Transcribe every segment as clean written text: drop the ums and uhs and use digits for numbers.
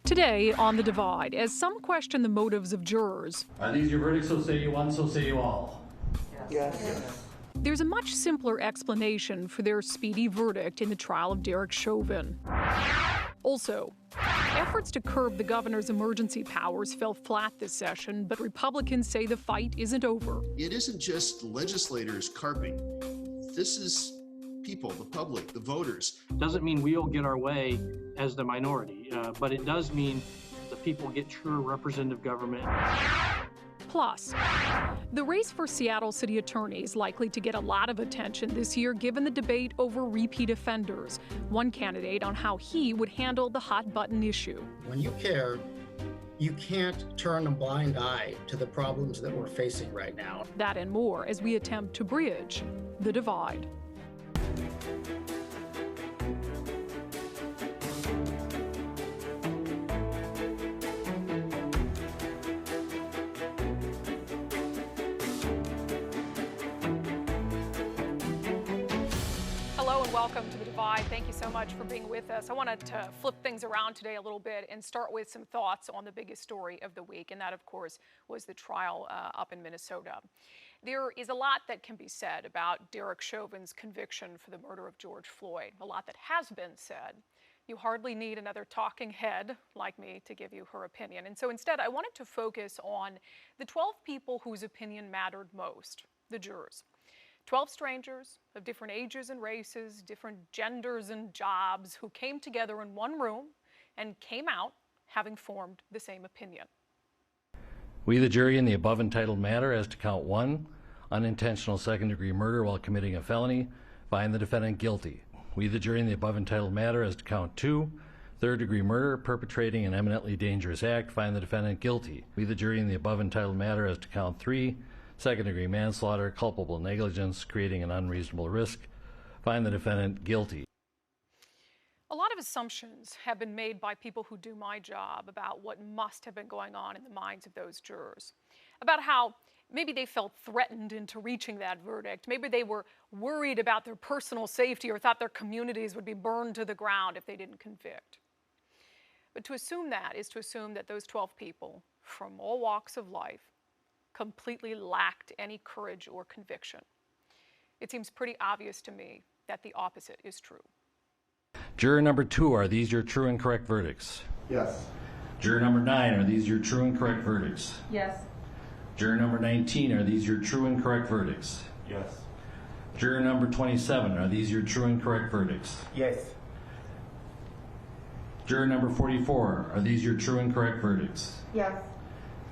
Today on The Divide, as some question the motives of jurors. Are these your verdicts? So say you one, so say you all. Yes. There's a much simpler explanation for their speedy verdict in the trial of Derek Chauvin. Also, efforts to curb the governor's emergency powers fell flat this session, but Republicans say the fight isn't over. It isn't just legislators carping. This is people, the public, the voters. Doesn't mean we'll get our way as the minority, but it does mean the people get true representative government. Plus, the race for Seattle city attorney is likely to get a lot of attention this year given the debate over repeat offenders. One candidate on how he would handle the hot-button issue. When you care, you can't turn a blind eye to the problems that we're facing right now. That and more as we attempt to bridge the divide. Hello and welcome to The Divide. Thank you so much for being with us. I wanted to flip things around today a little bit and start with some thoughts on the biggest story of the week, and that, of course, was the trial up in Minnesota. There is a lot that can be said about Derek Chauvin's conviction for the murder of George Floyd, a lot that has been said. You hardly need another talking head like me to give you her opinion. And so instead, I wanted to focus on the 12 people whose opinion mattered most, the jurors. 12 strangers of different ages and races, different genders and jobs who came together in one room and came out having formed the same opinion. We, the jury, in the above entitled matter as to count 1, unintentional second-degree murder while committing a felony, find the defendant guilty. We, the jury, in the above entitled matter as to count 2, third-degree murder perpetrating an eminently dangerous act, find the defendant guilty. We, the jury, in the above entitled matter as to count 3, second-degree manslaughter, culpable negligence, creating an unreasonable risk, find the defendant guilty. A lot of assumptions have been made by people who do my job about what must have been going on in the minds of those jurors, about how maybe they felt threatened into reaching that verdict. Maybe they were worried about their personal safety or thought their communities would be burned to the ground if they didn't convict. But to assume that is to assume that those 12 people from all walks of life completely lacked any courage or conviction. It seems pretty obvious to me that the opposite is true. Juror number 2, are these your true and correct verdicts? Yes. Juror number 9, are these your true and correct verdicts? Yes. Juror number 19, are these your true and correct verdicts? Yes. Juror number 27, are these your true and correct verdicts? Yes. Juror number 44, are these your true and correct verdicts? Yes.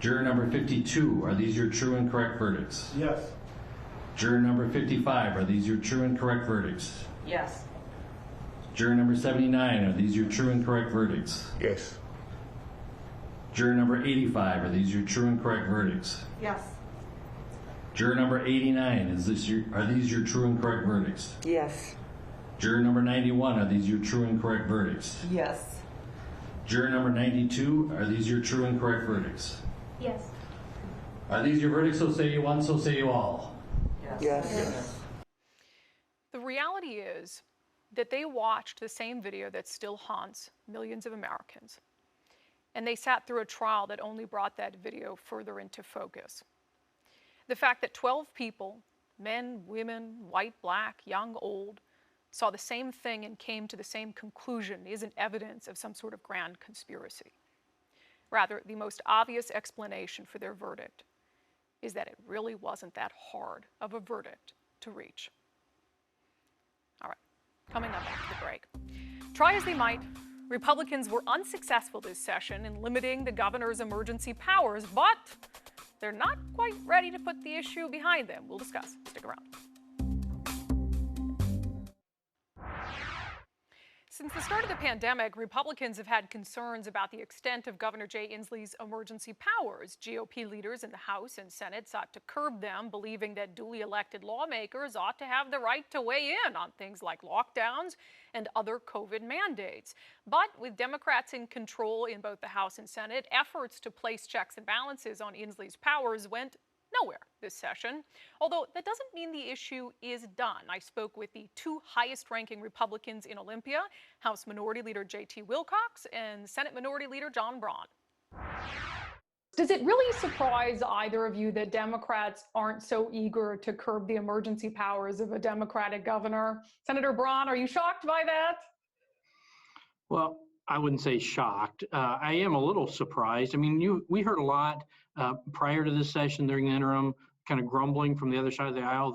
Juror number 52, are these your true and correct verdicts? Yes. Juror number 55, are these your true and correct verdicts? Yes. Juror number 79, are these your true and correct verdicts? Yes. Juror number 85, are these your true and correct verdicts? Yes. Juror number 89, are these your true and correct verdicts? Yes. Juror number 91, are these your true and correct verdicts? Yes. Juror number 92, are these your true and correct verdicts? Yes. Are these your verdicts? So say you one, so say you all. Yes. The reality is that they watched the same video that still haunts millions of Americans. And they sat through a trial that only brought that video further into focus. The fact that 12 people, men, women, white, black, young, old, saw the same thing and came to the same conclusion isn't evidence of some sort of grand conspiracy. Rather, the most obvious explanation for their verdict is that it really wasn't that hard of a verdict to reach. All right, coming up after the break. Try as they might, Republicans were unsuccessful this session in limiting the governor's emergency powers, but they're not quite ready to put the issue behind them. We'll discuss. Stick around. Since the start of the pandemic, Republicans have had concerns about the extent of Governor Jay Inslee's emergency powers. GOP leaders in the House and Senate sought to curb them, believing that duly elected lawmakers ought to have the right to weigh in on things like lockdowns and other COVID mandates. But with Democrats in control in both the House and Senate, efforts to place checks and balances on Inslee's powers went nowhere this session. Although that doesn't mean the issue is done. I spoke with the two highest-ranking Republicans in Olympia, House Minority Leader J.T. Wilcox and Senate Minority Leader John Braun. Does it really surprise either of you that Democrats aren't so eager to curb the emergency powers of a Democratic governor? Senator Braun, are you shocked by that? Well, I wouldn't say shocked. I am a little surprised. I mean, we heard a lot prior to this session during the interim, kind of grumbling from the other side of the aisle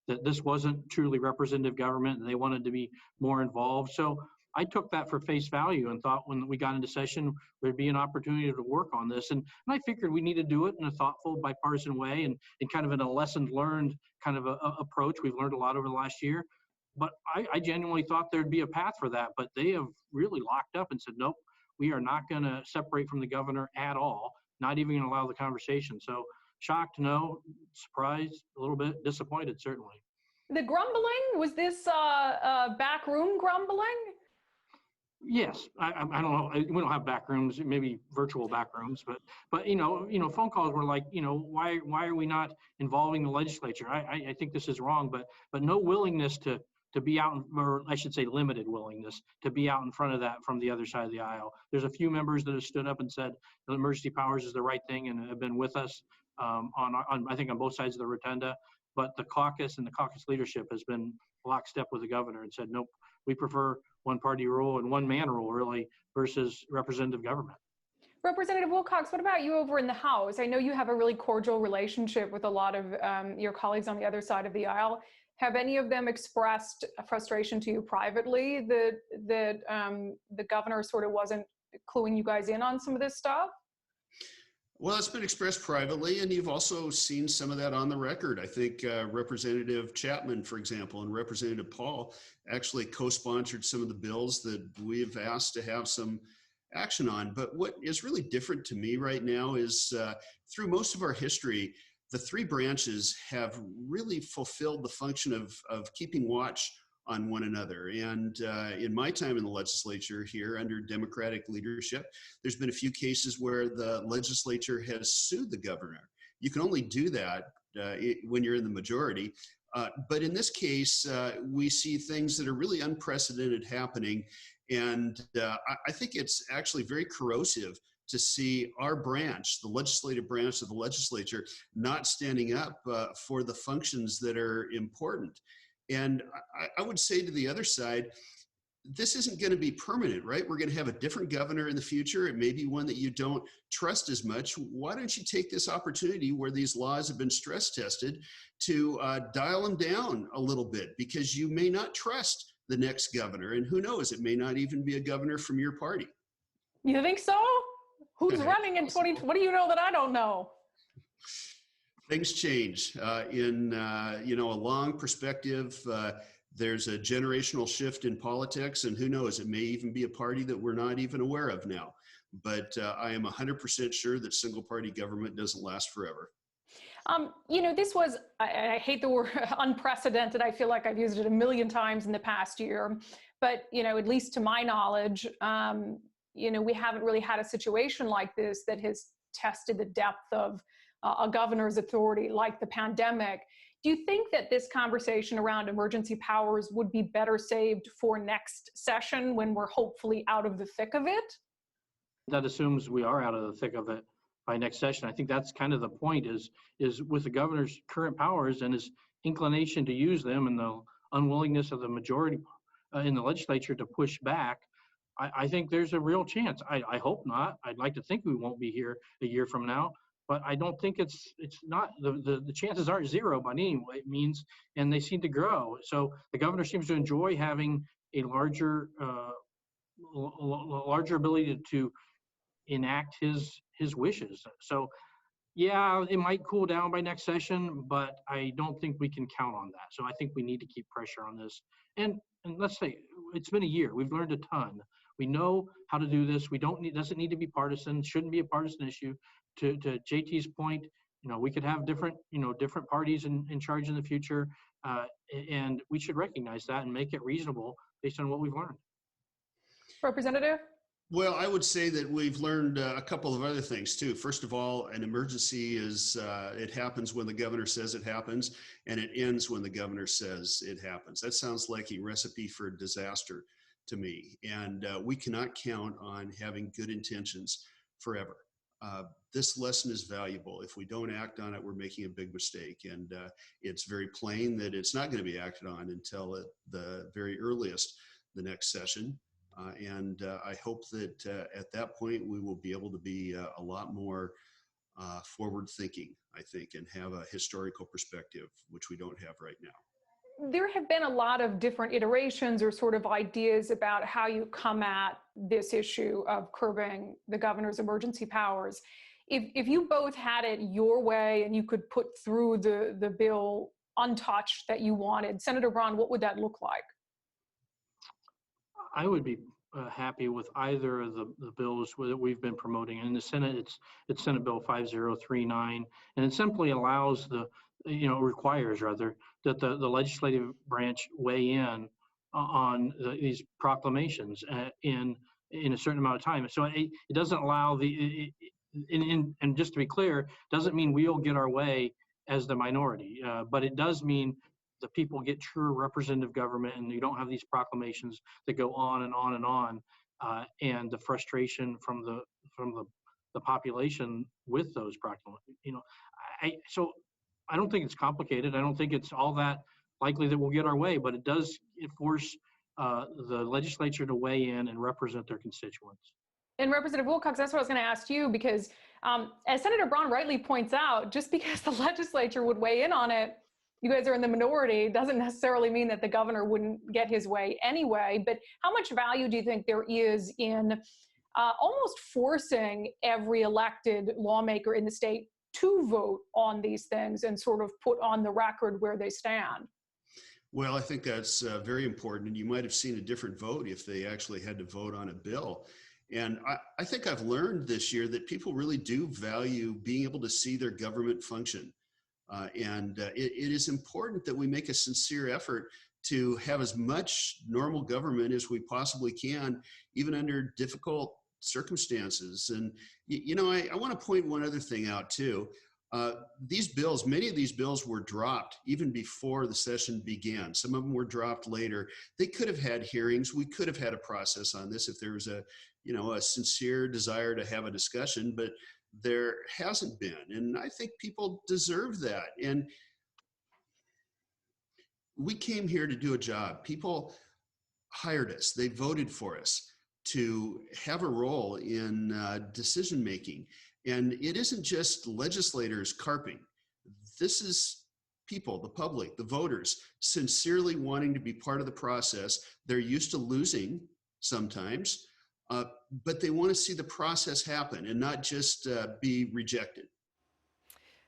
that this wasn't truly representative government and they wanted to be more involved. So I took that for face value and thought when we got into session, there'd be an opportunity to work on this. And I figured we need to do it in a thoughtful, bipartisan way and kind of in a lessons learned kind of a approach. We've learned a lot over the last year. But I genuinely thought there'd be a path for that. But they have really locked up and said, nope, we are not going to separate from the governor at all, not even going to allow the conversation. So shocked, no. Surprised, a little bit. Disappointed, certainly. The grumbling, was this backroom grumbling? Yes, I don't know. We don't have back rooms, maybe virtual back rooms, but you know, phone calls were like, why are we not involving the legislature? I think this is wrong, but no willingness to be out, or I should say limited willingness to be out in front of that from the other side of the aisle. There's a few members that have stood up and said the emergency powers is the right thing and have been with us on I think on both sides of the rotunda. But the caucus and the caucus leadership has been lockstep with the governor and said, nope, we prefer one-party rule and one-man rule, really, versus representative government. Representative Wilcox, what about you over in the House? I know you have a really cordial relationship with a lot of your colleagues on the other side of the aisle. Have any of them expressed frustration to you privately that the governor sort of wasn't cluing you guys in on some of this stuff? Well, it's been expressed privately, and you've also seen some of that on the record. I think Representative Chapman, for example, and Representative Paul actually co-sponsored some of the bills that we've asked to have some action on. But what is really different to me right now is through most of our history, the three branches have really fulfilled the function of keeping watch on one another. And in my time in the legislature here under Democratic leadership, there's been a few cases where the legislature has sued the governor. You can only do that when you're in the majority. But in this case, we see things that are really unprecedented happening. And I think it's actually very corrosive to see our branch, the legislative branch of the legislature, not standing up for the functions that are important. And I would say to the other side, this isn't going to be permanent, right? We're going to have a different governor in the future. It may be one that you don't trust as much. Why don't you take this opportunity where these laws have been stress tested to dial them down a little bit, because you may not trust the next governor. And who knows, it may not even be a governor from your party. You think so? Who's running in 2020? What do you know that I don't know? Things change in a long perspective. There's a generational shift in politics, and who knows, it may even be a party that we're not even aware of now. But I am 100% sure that single party government doesn't last forever. This was, I hate the word unprecedented. I feel like I've used it a million times in the past year, but, at least to my knowledge, we haven't really had a situation like this that has tested the depth of a governor's authority like the pandemic. Do you think that this conversation around emergency powers would be better saved for next session when we're hopefully out of the thick of it? That assumes we are out of the thick of it by next session. I think that's kind of the point is with the governor's current powers and his inclination to use them and the unwillingness of the majority in the legislature to push back. I think there's a real chance. I hope not. I'd like to think we won't be here a year from now. But I don't think it's not, the chances aren't zero by any means, and they seem to grow. So the governor seems to enjoy having a larger ability to enact his wishes. So yeah, it might cool down by next session, but I don't think we can count on that. So I think we need to keep pressure on this. And let's say it's been a year. We've learned a ton. We know how to do this. Doesn't need to be partisan. Shouldn't be a partisan issue. To JT's point, we could have different parties in charge in the future, and we should recognize that and make it reasonable based on what we've learned. Representative? Well, I would say that we've learned a couple of other things too. First of all, an emergency is it happens when the governor says it happens, and it ends when the governor says it happens. That sounds like a recipe for disaster to me, and we cannot count on having good intentions forever. This lesson is valuable. If we don't act on it, we're making a big mistake, and it's very plain that it's not going to be acted on until at the very earliest the next session. I hope that at that point we will be able to be a lot more forward thinking, I think, and have a historical perspective, which we don't have right now. There have been a lot of different iterations or sort of ideas about how you come at this issue of curbing the governor's emergency powers. If you both had it your way and you could put through the bill untouched that you wanted, Senator Braun, what would that look like? I would be happy with either of the bills that we've been promoting. In the Senate, it's Senate Bill 5039, and it simply allows requires rather that the legislative branch weigh in on these proclamations in a certain amount of time. So it doesn't allow and just to be clear, doesn't mean we'll get our way as the minority, but it does mean the people get true representative government, and you don't have these proclamations that go on and on and on, and the frustration from the population with those proclamations. So I don't think it's complicated. I don't think it's all that likely that we'll get our way, but it force the legislature to weigh in and represent their constituents. And Representative Wilcox, that's what I was going to ask you, because as Senator Braun rightly points out, just because the legislature would weigh in on it, you guys are in the minority, doesn't necessarily mean that the governor wouldn't get his way anyway. But how much value do you think there is in almost forcing every elected lawmaker in the state to vote on these things and sort of put on the record where they stand? Well, I think that's very important. And you might have seen a different vote if they actually had to vote on a bill. And I think I've learned this year that people really do value being able to see their government function. It is important that we make a sincere effort to have as much normal government as we possibly can, even under difficult circumstances. And, I want to point one other thing out too. These bills, many of these bills were dropped even before the session began. Some of them were dropped later. They could have had hearings. We could have had a process on this if there was a sincere desire to have a discussion, but there hasn't been. And I think people deserve that. And we came here to do a job. People hired us. They voted for us to have a role in decision making. And it isn't just legislators carping. This is people, the public, the voters, sincerely wanting to be part of the process. They're used to losing sometimes, but they want to see the process happen and not just be rejected.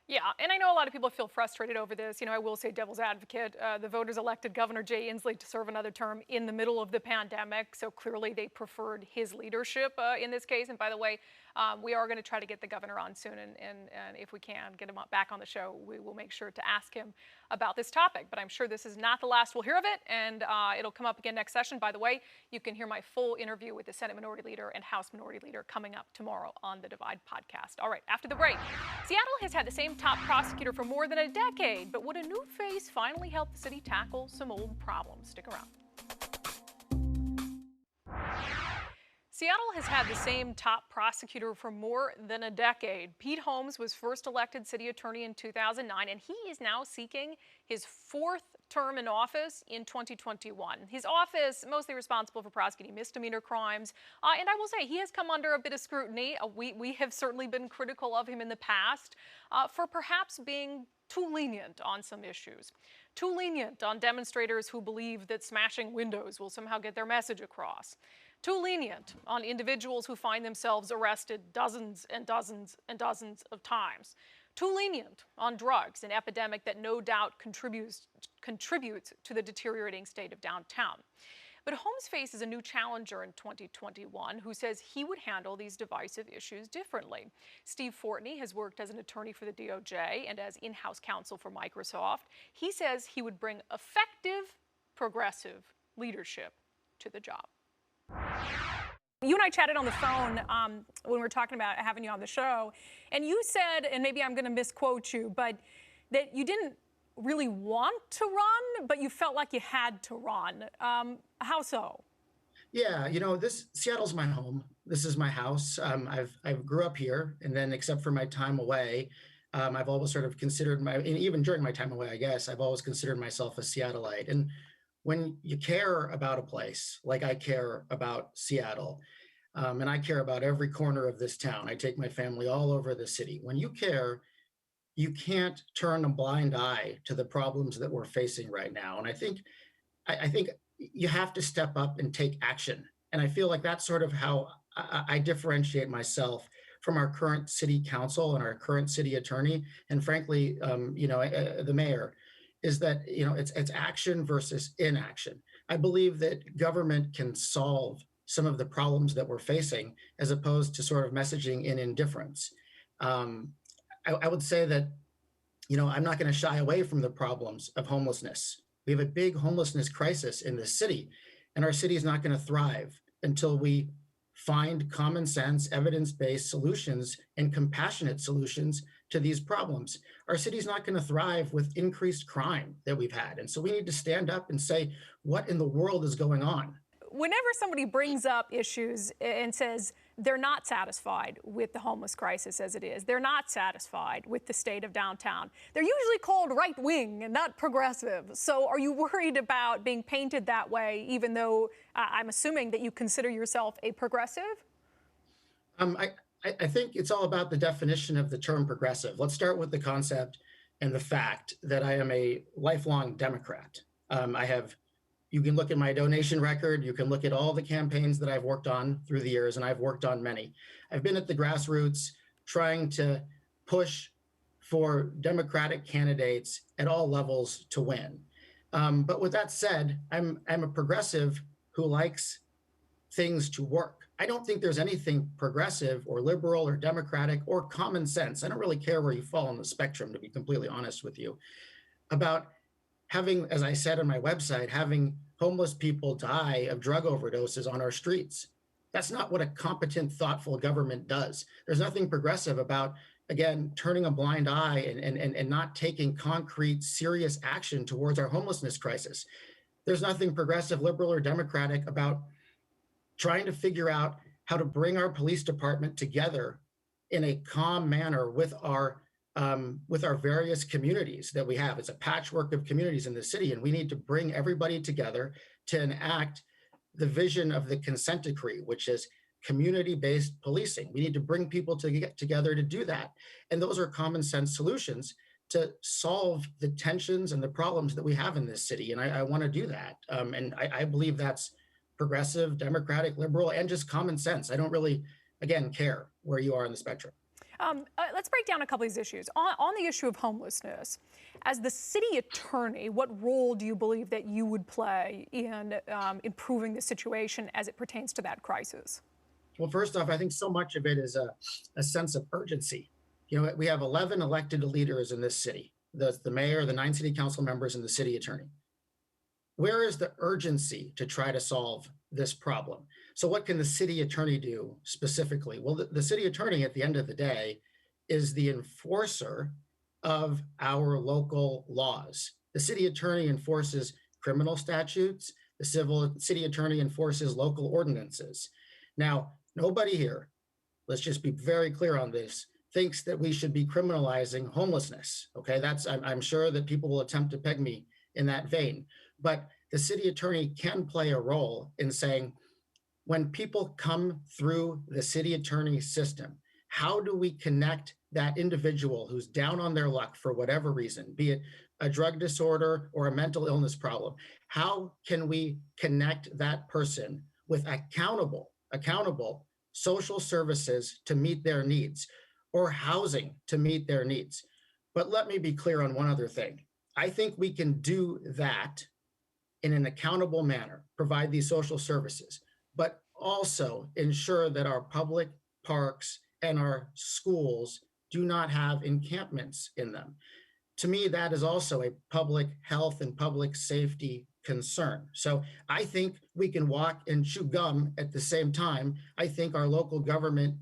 Yeah, and I know a lot of people feel frustrated over this. I will say devil's advocate. The voters elected Governor Jay Inslee to serve another term in the middle of the pandemic, so clearly they preferred his leadership in this case. And by the way, we are going to try to get the governor on soon, and if we can get him back on the show, we will make sure to ask him about this topic. But I'm sure this is not the last we'll hear of it, and it'll come up again next session. By the way, you can hear my full interview with the Senate Minority Leader and House Minority Leader coming up tomorrow on the Divide podcast. All right, after the break, Seattle has had the same top prosecutor for more than a decade, but would a new face finally help the city tackle some old problems? Stick around. Seattle has had the same top prosecutor for more than a decade. Pete Holmes was first elected city attorney in 2009, and he is now seeking his fourth term in office in 2021. His office mostly responsible for prosecuting misdemeanor crimes, and I will say he has come under a bit of scrutiny. We have certainly been critical of him in the past for perhaps being too lenient on some issues, too lenient on demonstrators who believe that smashing windows will somehow get their message across, too lenient on individuals who find themselves arrested dozens and dozens and dozens of times, too lenient on drugs, an epidemic that no doubt contributes to the deteriorating state of downtown. But Holmes faces a new challenger in 2021 who says he would handle these divisive issues differently. Steve Fortney has worked as an attorney for the DOJ and as in-house counsel for Microsoft. He says he would bring effective, progressive leadership to the job. You and I chatted on the phone when we were talking about having you on the show, and you said, and maybe I'm going to misquote you, but that you didn't really want to run, but you felt like you had to run. How so? Yeah, Seattle's my home. This is my house. I've grew up here, and then except for my time away, I've always sort of considered and even during my time away, I guess I've always considered myself a Seattleite. And when you care about a place like I care about Seattle, and I care about every corner of this town, I take my family all over the city. When you care, you can't turn a blind eye to the problems that we're facing right now. And I think you have to step up and take action. And I feel like that's sort of how I differentiate myself from our current city council and our current city attorney, and frankly, the mayor, is that it's action versus inaction. I believe that government can solve some of the problems that we're facing as opposed to sort of messaging in indifference. I would say that I'm not going to shy away from the problems of homelessness. We have a big homelessness crisis in this city, and our city is not going to thrive until we find common sense, evidence-based solutions and compassionate solutions to these problems. Our city's not going to thrive with increased crime that we've had. And so we need to stand up and say, what in the world is going on? Whenever somebody brings up issues and says they're not satisfied with the homeless crisis as it is, they're not satisfied with the state of downtown, they're usually called right-wing and not progressive. So are you worried about being painted that way, even though I'm assuming that you consider yourself a progressive? I think it's all about the definition of the term progressive. Let's start with the concept and the fact that I am a lifelong Democrat. You can look at my donation record. You can look at all the campaigns that I've worked on through the years, and I've worked on many. I've been at the grassroots trying to push for Democratic candidates at all levels to win. But with that said, I'm a progressive who likes things to work. I don't think there's anything progressive or liberal or Democratic or common sense. I don't really care where you fall on the spectrum, to be completely honest with you, about having, as I said on my website, having homeless people die of drug overdoses on our streets. That's not what a competent, thoughtful government does. There's nothing progressive about, again, turning a blind eye and not taking concrete, serious action towards our homelessness crisis. There's nothing progressive, liberal, or Democratic about trying to figure out how to bring our police department together in a calm manner with our various communities that we have. It's a patchwork of communities in the city, and we need to bring everybody together to enact the vision of the consent decree, which is community-based policing. We need to bring people to get together to do that. And those are common sense solutions to solve the tensions and the problems that we have in this city. And I want to do that. And I believe that's progressive, Democratic, liberal, and just common sense. I don't really, again, care where you are on the spectrum. Let's break down a couple of these issues. On the issue of homelessness, as the city attorney, what role do you believe that you would play in improving the situation as it pertains to that crisis? Well, first off, I think so much of it is a sense of urgency. We have 11 elected leaders in this city, the mayor, the 9 city council members, and the city attorney. Where is the urgency to try to solve this problem? So what can the city attorney do specifically? Well, the city attorney at the end of the day is the enforcer of our local laws. The city attorney enforces criminal statutes. The city attorney enforces local ordinances. Now, nobody here, let's just be very clear on this, thinks that we should be criminalizing homelessness. Okay, I'm sure that people will attempt to peg me in that vein. But the city attorney can play a role in saying, when people come through the city attorney system, how do we connect that individual who's down on their luck for whatever reason, be it a drug disorder or a mental illness problem? How can we connect that person with accountable social services to meet their needs, or housing to meet their needs? But let me be clear on one other thing. I think we can do that in an accountable manner, provide these social services, but also ensure that our public parks and our schools do not have encampments in them. To me, that is also a public health and public safety concern. So I think we can walk and chew gum at the same time. I think our local government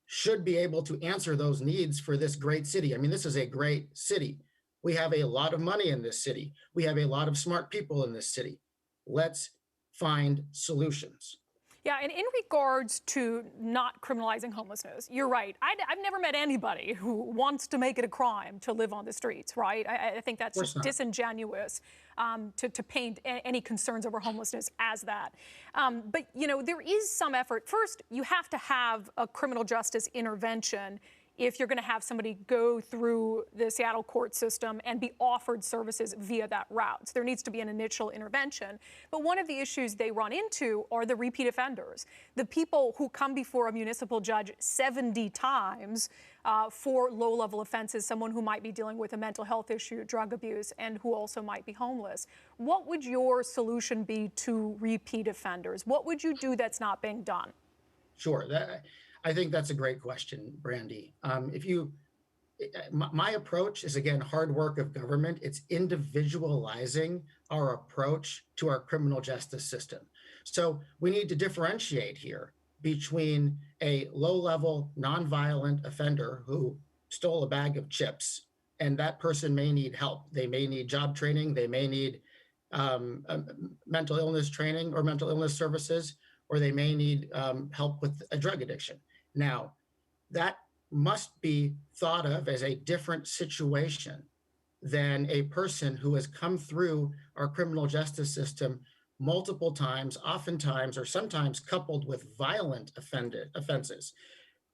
should be able to answer those needs for this great city. I mean, this is a great city. We have a lot of money in this city. We have a lot of smart people in this city. Let's find solutions. Yeah, and in regards to not criminalizing homelessness, you're right. I've never met anybody who wants to make it a crime to live on the streets, right? I think that's just disingenuous to paint any concerns over homelessness as that. But, you know, there is some effort. First, you have to have a criminal justice intervention if you're going to have somebody go through the Seattle court system and be offered services via that route. So there needs to be an initial intervention. But one of the issues they run into are the repeat offenders, the people who come before a municipal judge 70 times for low-level offenses, someone who might be dealing with a mental health issue, drug abuse, and who also might be homeless. What would your solution be to repeat offenders? What would you do that's not being done? Sure. I think that's a great question, Brandi. My approach is, again, hard work of government. It's individualizing our approach to our criminal justice system. So we need to differentiate here between a low-level, nonviolent offender who stole a bag of chips, and that person may need help. They may need job training. They may need mental illness training or mental illness services, or they may need help with a drug addiction. Now, that must be thought of as a different situation than a person who has come through our criminal justice system multiple times, oftentimes, or sometimes coupled with violent offenses.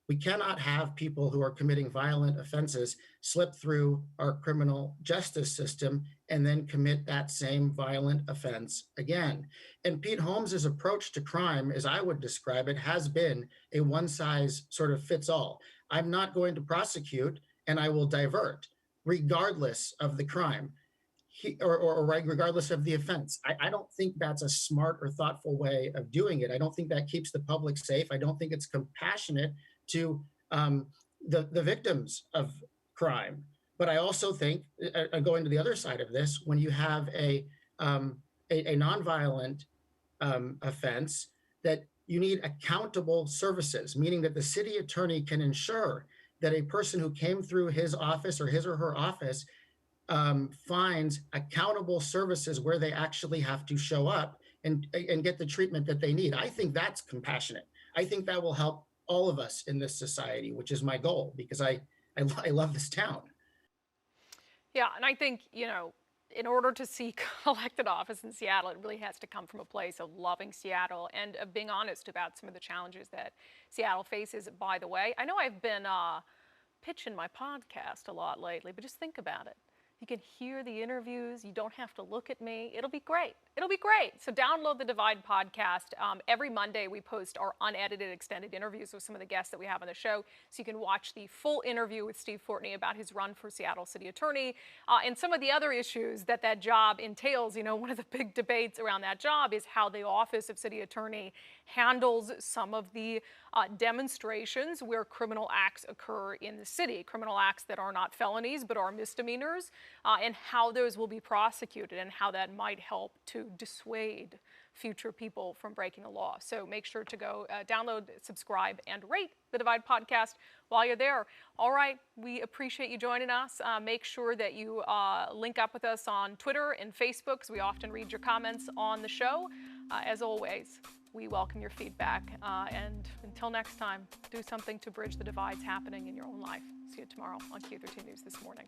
We cannot have people who are committing violent offenses slip through our criminal justice system and then commit that same violent offense again. And Pete Holmes's approach to crime, as I would describe it, has been a one-size-sort-of-fits-all. I'm not going to prosecute, and I will divert, regardless of the crime, or regardless of the offense. I don't think that's a smart or thoughtful way of doing it. I don't think that keeps the public safe. I don't think it's compassionate to the victims of crime. But I also think, going to the other side of this, when you have a nonviolent offense, that you need accountable services, meaning that the city attorney can ensure that a person who came through his office or his or her office finds accountable services where they actually have to show up and get the treatment that they need. I think that's compassionate. I think that will help all of us in this society, which is my goal, because I love this town. Yeah, and I think, you know, in order to seek elected office in Seattle, it really has to come from a place of loving Seattle and of being honest about some of the challenges that Seattle faces. By the way, I know I've been pitching my podcast a lot lately, but just think about it. You can hear the interviews. You don't have to look at me. It'll be great. It'll be great. So download the Divide podcast. Every Monday, we post our unedited extended interviews with some of the guests that we have on the show. So you can watch the full interview with Steve Fortney about his run for Seattle City Attorney and some of the other issues that job entails. You know, one of the big debates around that job is how the Office of City Attorney handles some of the demonstrations where criminal acts occur in the city, criminal acts that are not felonies but are misdemeanors, and how those will be prosecuted and how that might help to dissuade future people from breaking the law. So make sure to go download, subscribe, and rate the Divide podcast while you're there. All right, we appreciate you joining us. Make sure that you link up with us on Twitter and Facebook, because we often read your comments on the show. As always, we welcome your feedback. And until next time, do something to bridge the divides happening in your own life. See you tomorrow on Q13 News This Morning.